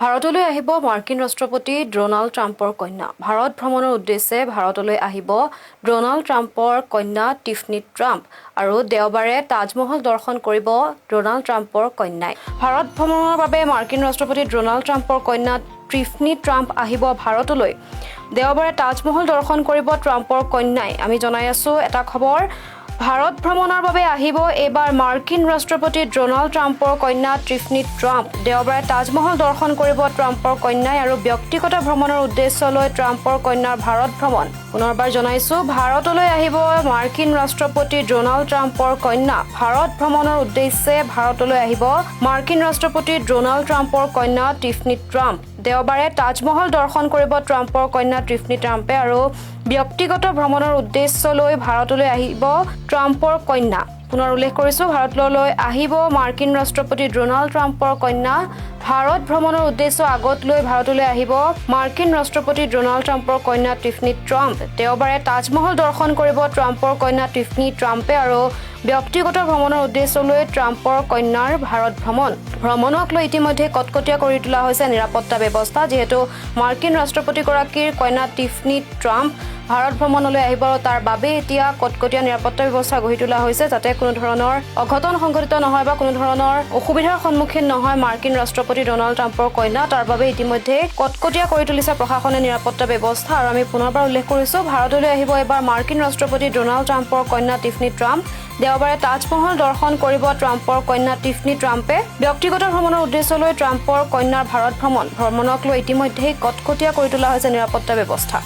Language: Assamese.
ভাৰতলৈ আহিব মাৰ্কিন ৰাষ্ট্ৰপতি ডোনাল্ড ট্ৰাম্পৰ কন্যা। ভাৰত ভ্ৰমণৰ উদ্দেশ্যে ভাৰতলৈ আহিব ডোনাল্ড ট্ৰাম্পৰ কন্যা টিফনি ট্ৰাম্প আৰু দেওবাৰে তাজমহল দৰ্শন কৰিব ডোনাল্ড ট্ৰাম্পৰ কন্যাই। ভাৰত ভ্ৰমণৰ বাবে মাৰ্কিন ৰাষ্ট্ৰপতি ডোনাল্ড ট্ৰাম্পৰ কন্যা টিফনি ট্ৰাম্প আহিব ভাৰতলৈ। দেওবাৰে তাজমহল দৰ্শন কৰিব ট্ৰাম্পৰ কন্যাই। আমি জনাই আছো এটা খবৰ। ভাৰত ভ্ৰমণৰ বাবে আহিব এইবাৰ মাৰ্কিন ৰাষ্ট্ৰপতি ডোনাল্ড ট্ৰাম্পৰ কন্যা টিফনি ট্ৰাম্প। দেওবাৰে তাজমহল দৰ্শন কৰিব ট্ৰাম্পৰ কন্যাই আৰু ব্যক্তিগত ভ্ৰমণৰ উদ্দেশ্য লৈ ট্ৰাম্পৰ কন্যাৰ ভাৰত ভ্ৰমণ। পুনৰবাৰ জনাইছো, ভাৰতলৈ আহিব মাৰ্কিন ৰাষ্ট্ৰপতি ডোনাল্ড ট্ৰাম্পৰ কন্যা। ভাৰত ভ্ৰমণৰ উদ্দেশ্যে ভাৰতলৈ আহিব মাৰ্কিন ৰাষ্ট্ৰপতি ডোনাল্ড ট্ৰাম্পৰ কন্যা টিফনি ট্ৰাম্প। দেওবাৰে তাজমহল দৰ্শন কৰিব ট্ৰাম্পৰ কন্যা টিফনি ট্ৰাম্পে আৰু ব্যক্তিগত ভ্ৰমণৰ উদ্দেশ্য লৈ ভাৰতলৈ আহিব ট্ৰাম্পৰ কন্যা। পুনৰ উল্লেখ কৰিছো, ভাৰতলৈ আহিব মাৰ্কিন ৰাষ্ট্ৰপতি ডোনাল্ড ট্ৰাম্পৰ কন্যা। ভাৰত ভ্ৰমণৰ উদ্দেশ্য আগত লৈ ভাৰতলৈ আহিব মাৰ্কিন ৰাষ্ট্ৰপতি ডোনাল্ড ট্ৰাম্পৰ কন্যা টিফনি ট্ৰাম্প। দেওবাৰে তাজমহল দৰ্শন কৰিব ট্ৰাম্পৰ কন্যা টিফনি ট্ৰাম্পে আৰু ব্যক্তিগত ভ্ৰমণৰ উদ্দেশ্য লৈ ট্ৰাম্পৰ কন্যাৰ ভাৰত ভ্ৰমণ। ভ্ৰমণক লৈ ইতিমধ্যে কটকটীয়া কৰি তোলা হৈছে নিৰাপত্তা ব্যৱস্থা, যিহেতু মাৰ্কিন ৰাষ্ট্ৰপতিগৰাকীৰ কন্যা টিফনি ট্ৰাম্প ভাৰত ভ্ৰমণলৈ আহিব আৰু তাৰ বাবে এতিয়া কটকটীয়া নিৰাপত্তা ব্যৱস্থা গঢ়ি তোলা হৈছে, যাতে কোনো ধৰণৰ অঘটন সংঘটিত নহয় বা কোনো ধৰণৰ অসুবিধাৰ সন্মুখীন নহয় মাৰ্কিন ৰাষ্ট্ৰপতি ডোনাল্ড ট্ৰাম্পৰ কন্যা। তাৰ বাবে ইতিমধ্যে কটকটীয়া কৰি তুলিছে প্ৰশাসনে নিৰাপত্তা ব্যৱস্থা। আৰু আমি পুনৰবাৰ উল্লেখ কৰিছো, ভাৰতলৈ আহিব এবাৰ মাৰ্কিন ৰাষ্ট্ৰপতি ডোনাল্ড ট্ৰাম্পৰ কন্যা টিফনি ট্ৰাম্প। দেওবাৰে তাজমহল দৰ্শন কৰিব ট্ৰাম্পৰ কন্যা টিফনি ট্ৰাম্পে। ব্যক্তিগত ভ্ৰমণৰ উদ্দেশ্য লৈ ট্ৰাম্পৰ কন্যাৰ ভাৰত ভ্ৰমণ। ভ্ৰমণক লৈ ইতিমধ্যে কটকটীয়া কৰি তোলা হৈছে নিৰাপত্তা ব্যৱস্থা।